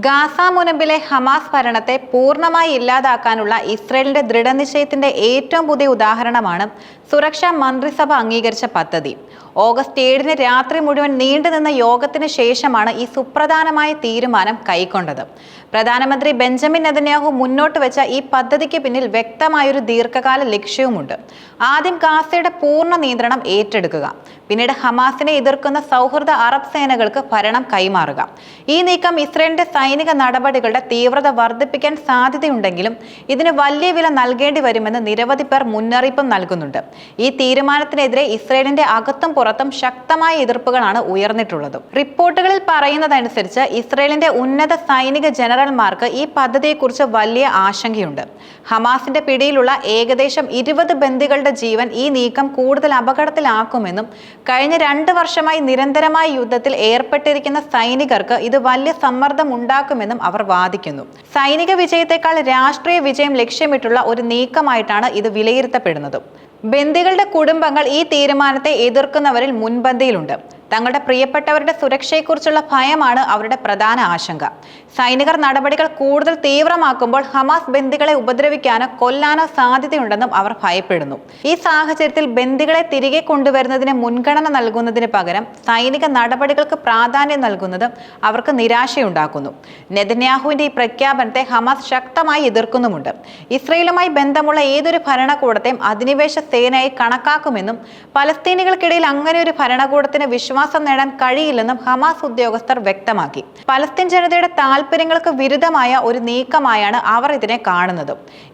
Gaza മുനമ്പിലെ Hamas ഭരണത്തെ പൂർണ്ണമായി ഇല്ലാതാക്കാനുള്ള ഇസ്രയേലിന്റെ ദൃഢനിശ്ചയത്തിന്റെ ഏറ്റവും പുതിയ ഉദാഹരണമാണ് സുരക്ഷാ മന്ത്രിസഭ അംഗീകരിച്ച പദ്ധതി. ഓഗസ്റ്റ് 7 രാത്രി മുഴുവൻ നീണ്ടുനിന്ന യോഗത്തിന് ശേഷമാണ് ഈ സുപ്രധാനമായ തീരുമാനം കൈക്കൊണ്ടത്. പ്രധാനമന്ത്രി ബെഞ്ചമിൻ നെതന്യാഹു മുന്നോട്ട് വെച്ച ഈ പദ്ധതിക്ക് പിന്നിൽ വ്യക്തമായൊരു ദീർഘകാല ലക്ഷ്യവുമുണ്ട്. ആദ്യം ഗാസയുടെ പൂർണ്ണ നിയന്ത്രണം ഏറ്റെടുക്കുക, പിന്നീട് ഹമാസിനെ എതിർക്കുന്ന സൗഹൃദ അറബ് സേനകൾക്ക് ഭരണം കൈമാറുക. ഈ നീക്കം ഇസ്രയേലിന്റെ സൈനിക നടപടികളുടെ തീവ്രത വർദ്ധിപ്പിക്കാൻ സാധ്യതയുണ്ടെങ്കിലും ഇതിന് വലിയ വില നൽകേണ്ടി വരുമെന്ന് നിരവധി പേർ മുന്നറിയിപ്പും നൽകുന്നുണ്ട്. ഈ തീരുമാനത്തിനെതിരെ ഇസ്രയേലിന്റെ അകത്തും പുറത്തും ശക്തമായ എതിർപ്പുകളാണ് ഉയർന്നിട്ടുള്ളത്. റിപ്പോർട്ടുകളിൽ പറയുന്നതനുസരിച്ച് ഇസ്രയേലിന്റെ ഉന്നത സൈനിക ജനറൽമാർക്ക് ഈ പദ്ധതിയെക്കുറിച്ച് വലിയ ആശങ്കയുണ്ട്. ഹമാസിന്റെ പിടിയിലുള്ള ഏകദേശം 20 ബന്ദികളുടെ ജീവൻ ഈ നീക്കം കൂടുതൽ അപകടത്തിലാക്കുമെന്നും കഴിഞ്ഞ 2 വർഷമായി നിരന്തരമായ യുദ്ധത്തിൽ ഏർപ്പെട്ടിരിക്കുന്ന സൈനികർക്ക് ഇത് വലിയ സമ്മർദ്ദം ഉണ്ടാക്കുമെന്നും അവർ വാദിക്കുന്നു. സൈനിക വിജയത്തെക്കാൾ രാഷ്ട്രീയ വിജയം ലക്ഷ്യമിട്ടുള്ള ഒരു നീക്കമായിട്ടാണ് ഇത് വിലയിരുത്തപ്പെടുന്നത്. ബന്ദികളുടെ കുടുംബങ്ങൾ ഈ തീരുമാനത്തെ എതിർക്കുന്നവരിൽ മുൻപന്തിയിലുണ്ട്. തങ്ങളുടെ പ്രിയപ്പെട്ടവരുടെ സുരക്ഷയെക്കുറിച്ചുള്ള ഭയമാണ് അവരുടെ പ്രധാന ആശങ്ക. സൈനികർ നടപടികൾ കൂടുതൽ തീവ്രമാക്കുമ്പോൾ ഹമാസ് ബന്ദികളെ ഉപദ്രവിക്കാനോ കൊല്ലാനോ സാധ്യതയുണ്ടെന്നും അവർ ഭയപ്പെടുന്നു. ഈ സാഹചര്യത്തിൽ ബന്ദികളെ തിരികെ കൊണ്ടുവരുന്നതിന് മുൻഗണന നൽകുന്നതിന് പകരം സൈനിക നടപടികൾക്ക് പ്രാധാന്യം നൽകുന്നത് അവർക്ക് നിരാശയുണ്ടാക്കുന്നു. നെതന്യാഹുവിന്റെ ഈ പ്രഖ്യാപനത്തെ ഹമാസ് ശക്തമായി എതിർക്കുന്നുമുണ്ട്. ഇസ്രയേലുമായി ബന്ധമുള്ള ഏതൊരു ഭരണകൂടത്തെയും അധിനിവേശ സേനയായി കണക്കാക്കുമെന്നും പലസ്തീനികൾക്കിടയിൽ അങ്ങനെ ഒരു ഭരണകൂടത്തിന് വിശ്വാസം നേടാൻ കഴിയില്ലെന്നും ഹമാസ് ഉദ്യോഗസ്ഥർ വ്യക്തമാക്കി. പലസ്തീൻ ജനതയുടെ താൽപര്യങ്ങൾക്ക് വിരുദ്ധമായ ഒരു നീക്കമായാണ് അവർ ഇതിനെ കാണുന്നത്.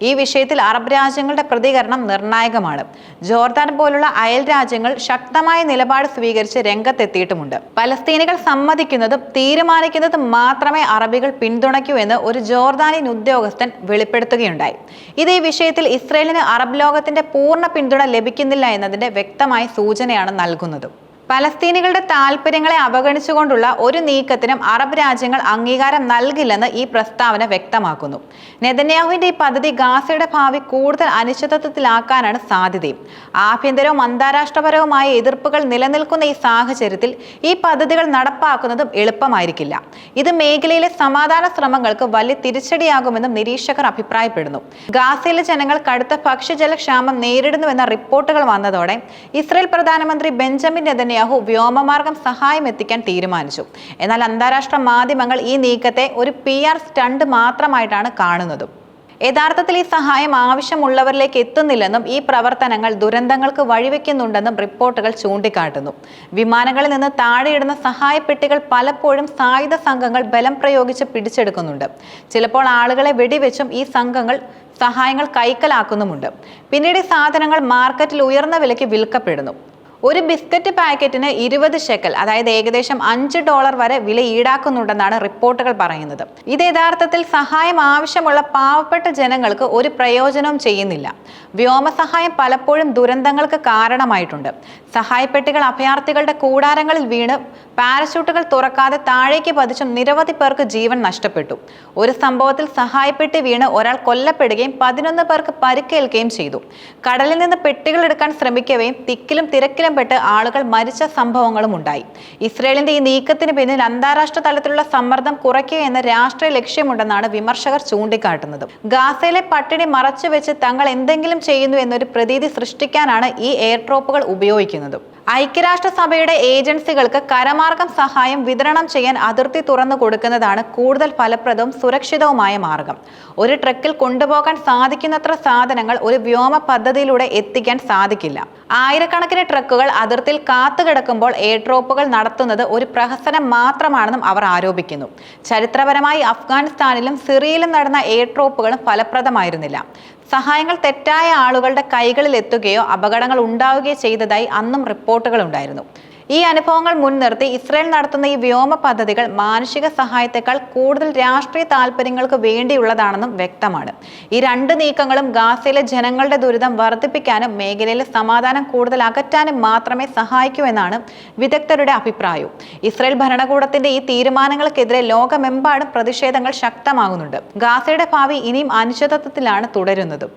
ഈ വിഷയത്തിൽ അറബ് രാജ്യങ്ങളുടെ പ്രതികരണം നിർണായകമാണ്. ജോർദാൻ പോലുള്ള അയൽ രാജ്യങ്ങൾ ശക്തമായ നിലപാട് സ്വീകരിച്ച് രംഗത്തെത്തിയിട്ടുമുണ്ട്. പലസ്തീനികൾ സമ്മതിക്കുന്നതും തീരുമാനിക്കുന്നതും മാത്രമേ അറബികൾ പിന്തുണയ്ക്കൂ എന്ന് ഒരു ജോർദാനിയൻ ഉദ്യോഗസ്ഥൻ വെളിപ്പെടുത്തുകയുണ്ടായി. ഇത് ഈ വിഷയത്തിൽ ഇസ്രയേലിന് അറബ് ലോകത്തിന്റെ പൂർണ്ണ പിന്തുണ ലഭിക്കുന്നില്ല എന്നതിന്റെ വ്യക്തമായ സൂചനയാണ് നൽകുന്നത്. പലസ്തീനികളുടെ താൽപര്യങ്ങളെ അവഗണിച്ചുകൊണ്ടുള്ള ഒരു നീക്കത്തിനും അറബ് രാജ്യങ്ങൾ അംഗീകാരം നൽകില്ലെന്ന് ഈ പ്രസ്താവന വ്യക്തമാക്കുന്നു. നെതന്യാഹുവിന്റെ ഈ പദ്ധതി ഗാസയുടെ ഭാവി കൂടുതൽ അനിശ്ചിതത്വത്തിലാക്കാനാണ് സാധ്യതയും. ആഭ്യന്തരവും അന്താരാഷ്ട്രപരവുമായ എതിർപ്പുകൾ നിലനിൽക്കുന്ന ഈ സാഹചര്യത്തിൽ ഈ പദ്ധതികൾ നടപ്പാക്കുന്നതും എളുപ്പമായിരിക്കില്ല. ഇത് മേഖലയിലെ സമാധാന ശ്രമങ്ങൾക്ക് വലിയ തിരിച്ചടിയാകുമെന്നും നിരീക്ഷകർ അഭിപ്രായപ്പെടുന്നു. ഗാസയിലെ ജനങ്ങൾ കടുത്ത ഭക്ഷ്യജലക്ഷാമം നേരിടുന്നുവെന്ന റിപ്പോർട്ടുകൾ വന്നതോടെ ഇസ്രയേൽ പ്രധാനമന്ത്രി ബെഞ്ചമിൻ നെതന്യാഹു വ്യോമമാർഗം സഹായം എത്തിക്കാൻ തീരുമാനിച്ചു. എന്നാൽ അന്താരാഷ്ട്ര മാധ്യമങ്ങൾ ഈ നീക്കത്തെ ഒരു PR സ്റ്റണ്ട് മാത്രമായിട്ടാണ് കാണുന്നത്. യഥാർത്ഥത്തിൽ ഈ സഹായം ആവശ്യമുള്ളവരിലേക്ക് എത്തുന്നില്ലെന്നും ഈ പ്രവർത്തനങ്ങൾ ദുരന്തങ്ങൾക്ക് വഴിവെക്കുന്നുണ്ടെന്നും റിപ്പോർട്ടുകൾ ചൂണ്ടിക്കാട്ടുന്നു. വിമാനങ്ങളിൽ നിന്ന് താഴെയിടുന്ന സഹായപ്പെട്ടികൾ പലപ്പോഴും സായുധ സംഘങ്ങൾ ബലം പ്രയോഗിച്ച് പിടിച്ചെടുക്കുന്നുണ്ട്. ചിലപ്പോൾ ആളുകളെ വെടിവെച്ചും ഈ സംഘങ്ങൾ സഹായങ്ങൾ കൈക്കലാക്കുന്നുമുണ്ട്. പിന്നീട് ഈ സാധനങ്ങൾ മാർക്കറ്റിൽ ഉയർന്ന വിലയ്ക്ക് വിൽക്കപ്പെടുന്നു. ഒരു ബിസ്ക്കറ്റ് പാക്കറ്റിന് 20 ഷെക്കൽ, അതായത് ഏകദേശം $5 വരെ വില ഈടാക്കുന്നുണ്ടെന്നാണ് റിപ്പോർട്ടുകൾ പറയുന്നത്. ഇത് യഥാർത്ഥത്തിൽ സഹായം ആവശ്യമുള്ള പാവപ്പെട്ട ജനങ്ങൾക്ക് ഒരു പ്രയോജനവും ചെയ്യുന്നില്ല. വ്യോമസഹായം പലപ്പോഴും ദുരന്തങ്ങൾക്ക് കാരണമായിട്ടുണ്ട്. സഹായപ്പെട്ടികൾ അഭയാർത്ഥികളുടെ കൂടാരങ്ങളിൽ വീണ് പാരച്യൂട്ടുകൾ തുറക്കാതെ താഴേക്ക് പതിച്ചും നിരവധി പേർക്ക് ജീവൻ നഷ്ടപ്പെട്ടു. ഒരു സംഭവത്തിൽ സഹായപ്പെട്ടി വീണ് ഒരാൾ കൊല്ലപ്പെടുകയും 11 പേർക്ക് പരിക്കേൽക്കുകയും ചെയ്തു. കടലിൽ നിന്ന് പെട്ടികൾ എടുക്കാൻ ശ്രമിക്കവെയും തിക്കിലും തിരക്കിലും പെട്ട് ആളുകൾ മരിച്ച സംഭവങ്ങളും ഉണ്ടായി. ഇസ്രയേലിന്റെ ഈ നീക്കത്തിന് പിന്നിൽ അന്താരാഷ്ട്ര തലത്തിലുള്ള സമ്മർദ്ദം കുറയ്ക്കുക എന്ന രാഷ്ട്രീയ ലക്ഷ്യമുണ്ടെന്നാണ് വിമർശകർ ചൂണ്ടിക്കാട്ടുന്നത്. ഗാസയിലെ പട്ടിണി മറച്ചുവെച്ച് തങ്ങൾ എന്തെങ്കിലും ചെയ്യുന്നു എന്നൊരു പ്രതീതി സൃഷ്ടിക്കാനാണ് ഈ എയർ ഡ്രോപ്പുകൾ ഉപയോഗിക്കുന്നത്. ഐക്യരാഷ്ട്രസഭയുടെ ഏജൻസികൾക്ക് കരമാർഗം സഹായം വിതരണം ചെയ്യാൻ അതിർത്തി തുറന്നു കൊടുക്കുന്നതാണ് കൂടുതൽ ഫലപ്രദവും സുരക്ഷിതവുമായ മാർഗം. ഒരു ട്രക്കിൽ കൊണ്ടുപോകാൻ സാധിക്കുന്നത്ര സാധനങ്ങൾ ഒരു വ്യോമ പദ്ധതിയിലൂടെ എത്തിക്കാൻ സാധിക്കില്ല. ആയിരക്കണക്കിന് ട്രക്കുകൾ അതിർത്തിയിൽ കാത്തുകിടക്കുമ്പോൾ എയർ ഡ്രോപ്പുകൾ നടത്തുന്നത് ഒരു പ്രഹസനം മാത്രമാണെന്നും അവർ ആരോപിക്കുന്നു. ചരിത്രപരമായി അഫ്ഗാനിസ്ഥാനിലും സിറിയയിലും നടന്ന എയർ ഡ്രോപ്പുകളും ഫലപ്രദമായിരുന്നില്ല. സഹായങ്ങൾ തെറ്റായ ആളുകളുടെ കൈകളിൽ എത്തുകയോ അപകടങ്ങൾ ഉണ്ടാവുകയോ ചെയ്തതായി അന്നും റിപ്പോർട്ടുകൾ ഉണ്ടായിരുന്നു. ഈ അനുഭവങ്ങൾ മുൻനിർത്തി ഇസ്രയേൽ നടത്തുന്ന ഈ വ്യോമ പദ്ധതികൾ മാനുഷിക സഹായത്തെക്കാൾ കൂടുതൽ രാഷ്ട്രീയ താൽപര്യങ്ങൾക്ക് വേണ്ടിയുള്ളതാണെന്നും വ്യക്തമാണ്. ഈ 2 നീക്കങ്ങളും ഗാസയിലെ ജനങ്ങളുടെ ദുരിതം വർദ്ധിപ്പിക്കാനും മേഖലയിലെ സമാധാനം കൂടുതൽ അകറ്റാനും മാത്രമേ സഹായിക്കൂ എന്നാണ് വിദഗ്ധരുടെ അഭിപ്രായവും. ഇസ്രയേൽ ഭരണകൂടത്തിന്റെ ഈ തീരുമാനങ്ങൾക്കെതിരെ ലോകമെമ്പാടും പ്രതിഷേധങ്ങൾ ശക്തമാകുന്നുണ്ട്. ഗാസയുടെ ഭാവി ഇനിയും അനിശ്ചിതത്വത്തിലാണ് തുടരുന്നത്.